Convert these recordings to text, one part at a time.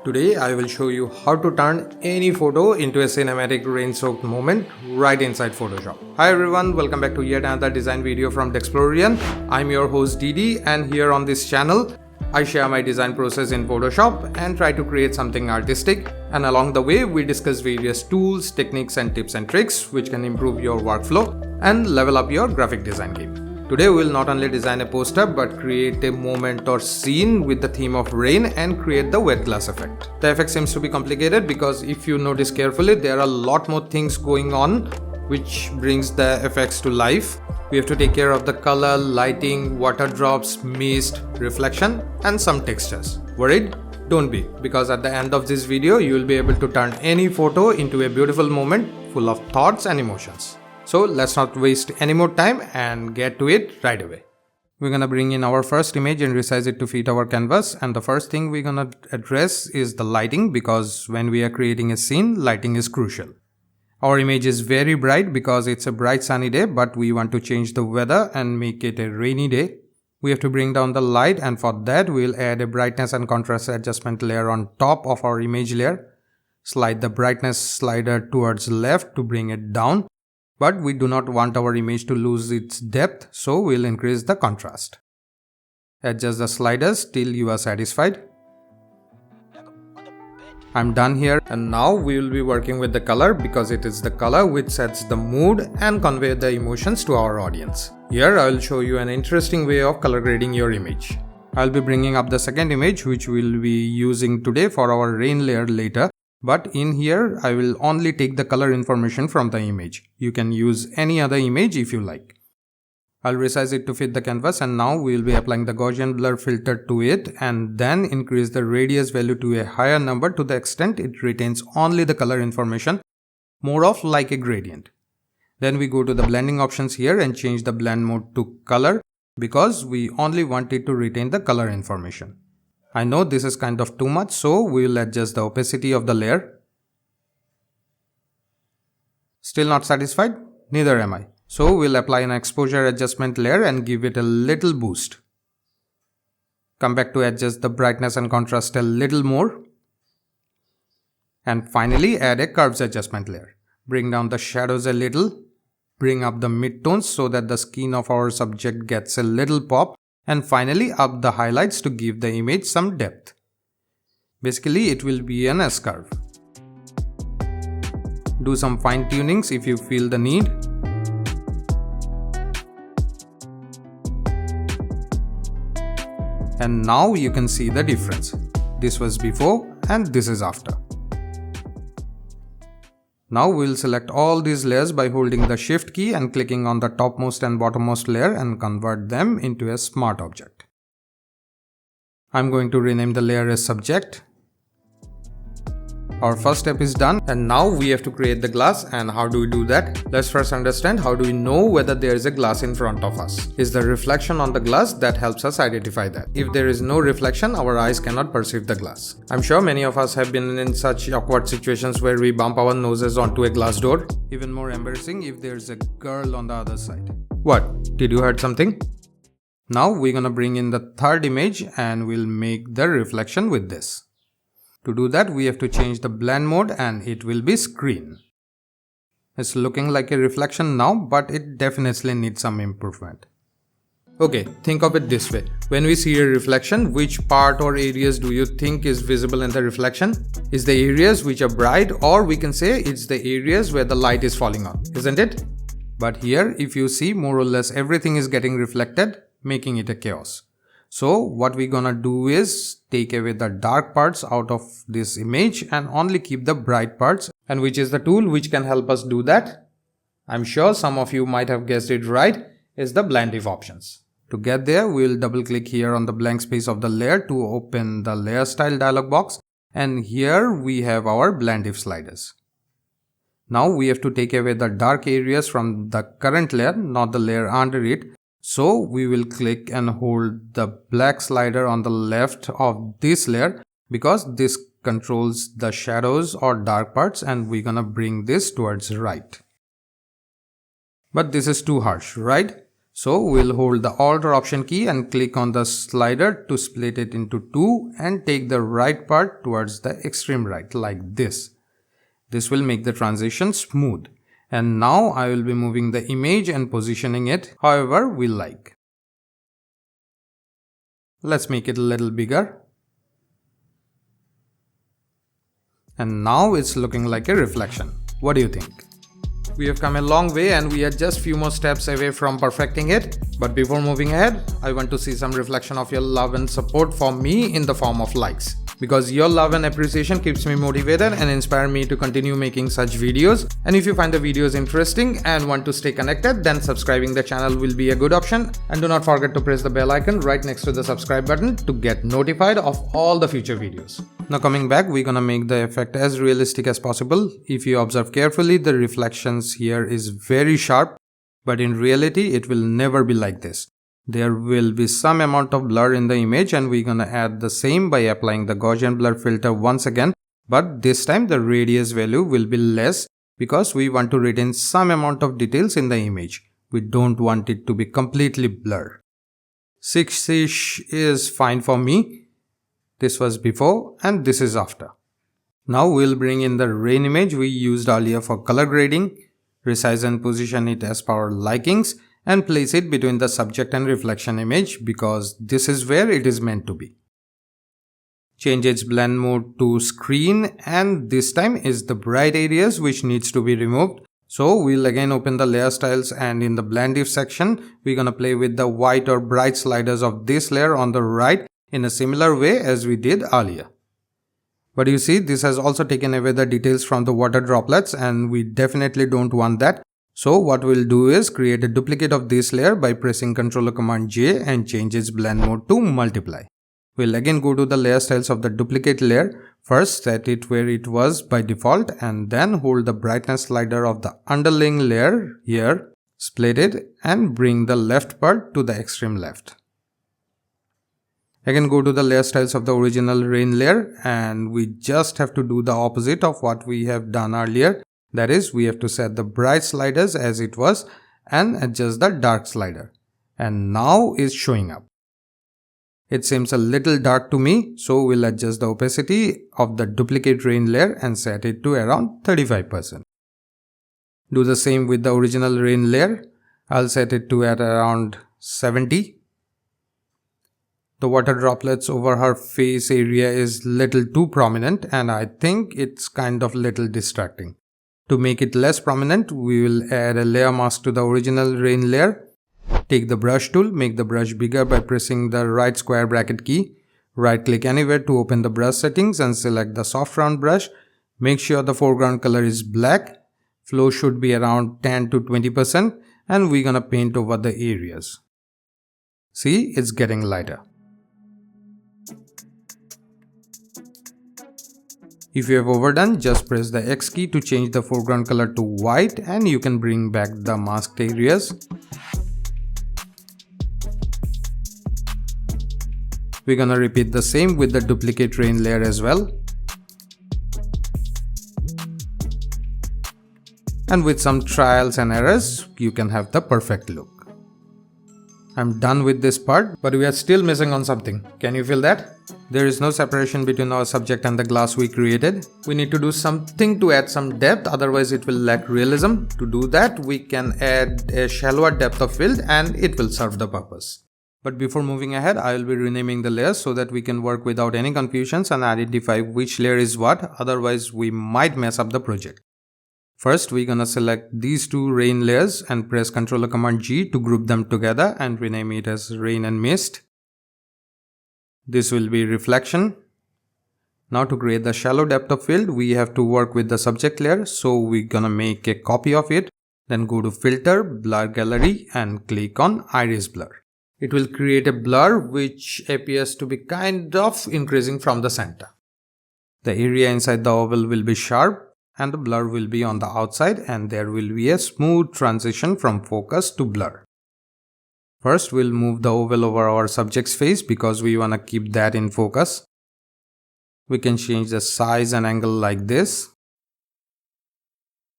Today I will show you how to turn any photo into a cinematic rain-soaked moment right inside Photoshop. Hi everyone, welcome back to yet another design video from Dexplorion. I'm your host Didi, and here on this channel I share my design process in Photoshop and try to create something artistic, and along the way we discuss various tools, techniques and tips and tricks which can improve your workflow and level up your graphic design game. Today we will not only design a poster but create a moment or scene with the theme of rain and create the wet glass effect. The effect seems to be complicated because if you notice carefully, there are a lot more things going on which brings the effects to life. We have to take care of the color, lighting, water drops, mist, reflection and some textures. Worried? Don't be, because at the end of this video you will be able to turn any photo into a beautiful moment full of thoughts and emotions. So let's not waste any more time and get to it right away. We're gonna bring in our first image and resize it to fit our canvas, and the first thing we're gonna address is the lighting, because when we are creating a scene, lighting is crucial. Our image is very bright because it's a bright sunny day, but we want to change the weather and make it a rainy day. We have to bring down the light, and for that we'll add a brightness and contrast adjustment layer on top of our image layer. Slide the brightness slider towards left to bring it down. But we do not want our image to lose its depth, so we'll increase the contrast. Adjust the sliders till you are satisfied. I'm done here, and now we will be working with the color, because it is the color which sets the mood and convey the emotions to our audience. Here I will show you an interesting way of color grading your image. I'll be bringing up the second image which we'll be using today for our rain layer later. But in here, I will only take the color information from the image. You can use any other image if you like. I'll resize it to fit the canvas, and now we will be applying the Gaussian blur filter to it and then increase the radius value to a higher number to the extent it retains only the color information, more of like a gradient. Then we go to the blending options here and change the blend mode to color, because we only want it to retain the color information. I know this is kind of too much, so we will adjust the opacity of the layer. Still not satisfied? Neither am I. So we'll apply an exposure adjustment layer and give it a little boost. Come back to adjust the brightness and contrast a little more. And finally add a curves adjustment layer. Bring down the shadows a little. Bring up the midtones so that the skin of our subject gets a little pop. And finally up the highlights to give the image some depth. Basically it will be an S-curve. Do some fine tunings if you feel the need. And now you can see the difference. This was before and this is after. Now we will select all these layers by holding the shift key and clicking on the topmost and bottommost layer and convert them into a smart object. I'm going to rename the layer as subject. Our first step is done, and now we have to create the glass. And how do we do that? Let's first understand how do we know whether there is a glass in front of us. It's the reflection on the glass that helps us identify that. If there is no reflection, our eyes cannot perceive the glass. I'm sure many of us have been in such awkward situations where we bump our noses onto a glass door. Even more embarrassing if there's a girl on the other side. What? Did you heard something? Now we're gonna bring in the third image and we'll make the reflection with this. To do that, we have to change the blend mode and it will be screen. It's looking like a reflection now, but it definitely needs some improvement. Okay, think of it this way. When we see a reflection, which part or areas do you think is visible in the reflection? Is the areas which are bright, or we can say it's the areas where the light is falling on, isn't it? But here, if you see, more or less everything is getting reflected, making it a chaos. So what we're gonna do is take away the dark parts out of this image and only keep the bright parts. And which is the tool which can help us do that? I'm sure some of you might have guessed it right, is the blend if options. To get there, we'll double click here on the blank space of the layer to open the layer style dialog box, and here we have our blend if sliders. Now we have to take away the dark areas from the current layer, not the layer under it. So we will click and hold the black slider on the left of this layer, because this controls the shadows or dark parts, and we're gonna bring this towards right. But this is too harsh, right? So we'll hold the Alt or Option key and click on the slider to split it into two and take the right part towards the extreme right like this. This will make the transition smooth. And now I will be moving the image and positioning it however we like. Let's make it a little bigger. And now it's looking like a reflection. What do you think? We have come a long way and we are just few more steps away from perfecting it. But before moving ahead, I want to see some reflection of your love and support for me in the form of likes. Because your love and appreciation keeps me motivated and inspire me to continue making such videos. And if you find the videos interesting and want to stay connected, then subscribing the channel will be a good option. And do not forget to press the bell icon right next to the subscribe button to get notified of all the future videos. Now coming back, we're gonna make the effect as realistic as possible. If you observe carefully, the reflections here is very sharp, but in reality it will never be like this. There will be some amount of blur in the image and we're gonna add the same by applying the Gaussian blur filter once again, but this time the radius value will be less because we want to retain some amount of details in the image. We don't want it to be completely blurred. 6-ish is fine for me. This was before and this is after. Now we'll bring in the rain image we used earlier for color grading, resize and position it as per our likings, and place it between the subject and reflection image because this is where it is meant to be. Change its blend mode to screen and this time is the bright areas which needs to be removed. So we'll again open the layer styles and in the blend if section, we're gonna play with the white or bright sliders of this layer on the right in a similar way as we did earlier. But you see, this has also taken away the details from the water droplets and we definitely don't want that. So what we'll do is create a duplicate of this layer by pressing Ctrl Command J and change its blend mode to multiply. We'll again go to the layer styles of the duplicate layer. First set it where it was by default and then hold the brightness slider of the underlying layer here, split it and bring the left part to the extreme left. Again go to the layer styles of the original rain layer and we just have to do the opposite of what we have done earlier. That is, we have to set the bright sliders as it was and adjust the dark slider. And now it's showing up. It seems a little dark to me, so we'll adjust the opacity of the duplicate rain layer and set it to around 35%. Do the same with the original rain layer. I'll set it to at around 70. The water droplets over her face area is little too prominent and I think it's kind of little distracting. To make it less prominent, we will add a layer mask to the original rain layer. Take the brush tool, make the brush bigger by pressing the right square bracket key. Right click anywhere to open the brush settings and select the soft round brush. Make sure the foreground color is black. Flow should be around 10 to 20% and we're gonna paint over the areas. See, it's getting lighter. If you have overdone, just press the X key to change the foreground color to white and you can bring back the masked areas. We're gonna repeat the same with the duplicate rain layer as well. And with some trials and errors, you can have the perfect look. I'm done with this part, but we are still missing on something. Can you feel that? There is no separation between our subject and the glass we created. We need to do something to add some depth, otherwise it will lack realism. To do that, we can add a shallower depth of field and it will serve the purpose. But before moving ahead, I will be renaming the layers so that we can work without any confusions and identify which layer is what, otherwise we might mess up the project. First, we're gonna select these two rain layers and press Ctrl Command G to group them together and rename it as rain and mist. This will be reflection. Now to create the shallow depth of field, we have to work with the subject layer. So we're gonna make a copy of it. Then go to filter, blur gallery and click on iris blur. It will create a blur which appears to be kind of increasing from the center. The area inside the oval will be sharp and the blur will be on the outside and there will be a smooth transition from focus to blur. First, we'll move the oval over our subject's face because we want to keep that in focus. We can change the size and angle like this.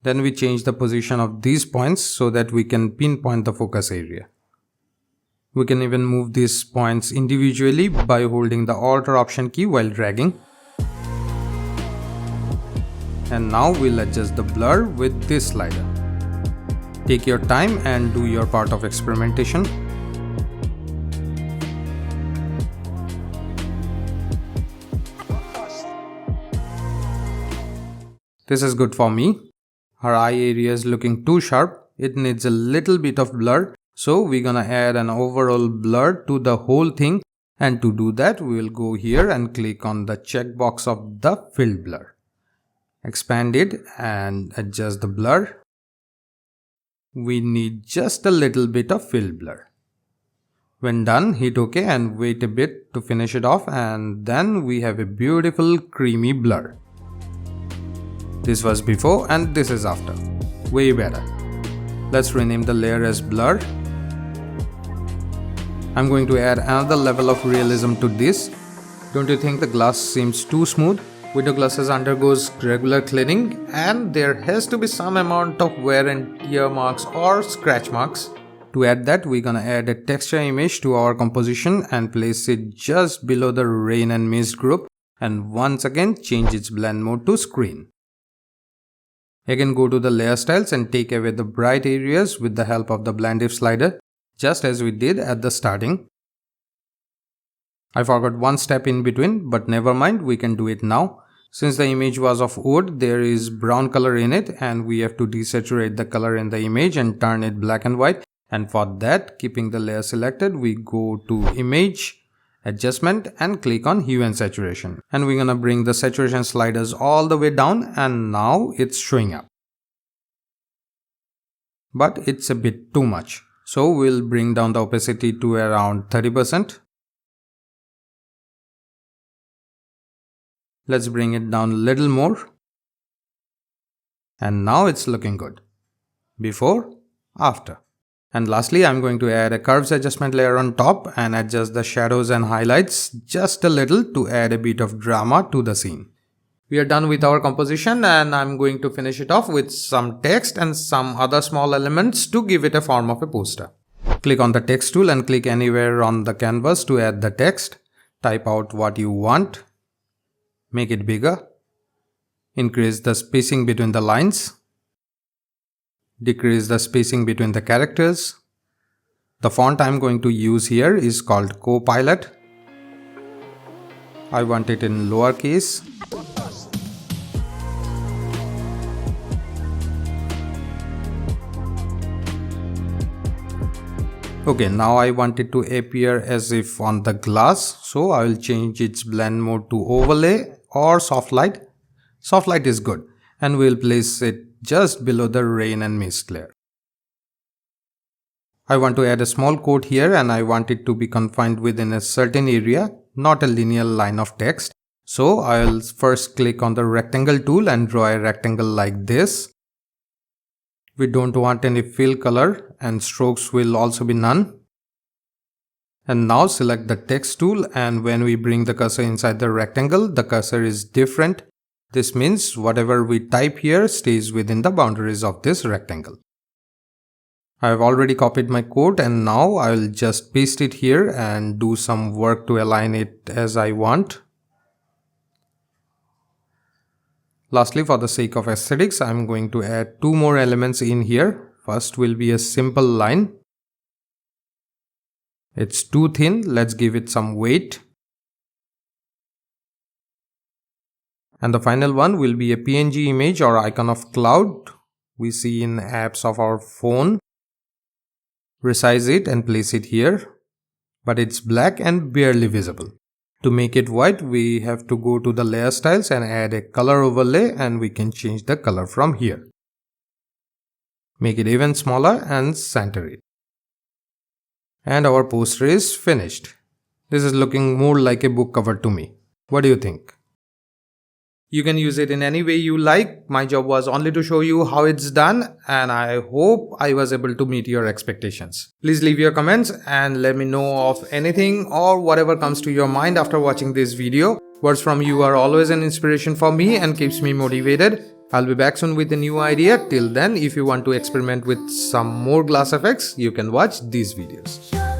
Then we change the position of these points so that we can pinpoint the focus area. We can even move these points individually by holding the Alt or Option key while dragging. And now we'll adjust the blur with this slider. Take your time and do your part of experimentation. This is good for me. Her eye area is looking too sharp. It needs a little bit of blur. So we're gonna add an overall blur to the whole thing. And to do that, we will go here and click on the checkbox of the fill blur. Expand it and adjust the blur. We need just a little bit of fill blur. When done, hit OK and wait a bit to finish it off, and then we have a beautiful creamy blur. This was before and this is after. Way better. Let's rename the layer as blur. I'm going to add another level of realism to this. Don't you think the glass seems too smooth? Window glasses undergoes regular cleaning and there has to be some amount of wear and tear marks or scratch marks. To add that, we're gonna add a texture image to our composition and place it just below the rain and mist group, and once again change its blend mode to screen. Again, go to the layer styles and take away the bright areas with the help of the blend if slider, just as we did at the starting. I forgot one step in between, but never mind, we can do it now. Since the image was of wood, there is brown color in it and we have to desaturate the color in the image and turn it black and white. And for that, keeping the layer selected, we go to Image, Adjustment and click on Hue and Saturation. And we're gonna bring the saturation sliders all the way down, and now it's showing up. But it's a bit too much. So we'll bring down the opacity to around 30%. Let's bring it down a little more. And now it's looking good. Before, after. And lastly, I'm going to add a curves adjustment layer on top and adjust the shadows and highlights just a little to add a bit of drama to the scene. We are done with our composition and I'm going to finish it off with some text and some other small elements to give it a form of a poster. Click on the text tool and click anywhere on the canvas to add the text. Type out what you want. Make it bigger. Increase the spacing between the lines. Decrease the spacing between the characters. The font I'm going to use here is called Copilot. I want it in lowercase. Okay, now I want it to appear as if on the glass, so I will change its blend mode to overlay or soft light. Soft light is good, and we'll place it just below the rain and mist layer. I want to add a small quote here and I want it to be confined within a certain area, not a linear line of text. So I'll first click on the rectangle tool and draw a rectangle like this. We don't want any fill color and strokes will also be none. And now select the text tool, and when we bring the cursor inside the rectangle, the cursor is different. This means whatever we type here stays within the boundaries of this rectangle. I have already copied my code and now I will just paste it here and do some work to align it as I want. Lastly, for the sake of aesthetics, I am going to add two more elements in here. First will be a simple line. It's too thin, let's give it some weight. And the final one will be a PNG image or icon of cloud we see in apps of our phone. Resize it and place it here, but it's black and barely visible. To make it white, we have to go to the layer styles and add a color overlay, and we can change the color from here. Make it even smaller and center it. And our poster is finished. This is looking more like a book cover to me. What do you think? You can use it in any way you like. My job was only to show you how it's done, and I hope I was able to meet your expectations. Please leave your comments and let me know of anything or whatever comes to your mind after watching this video. Words from you are always an inspiration for me and keeps me motivated. I'll be back soon with a new idea. Till then, if you want to experiment with some more glass effects, you can watch these videos.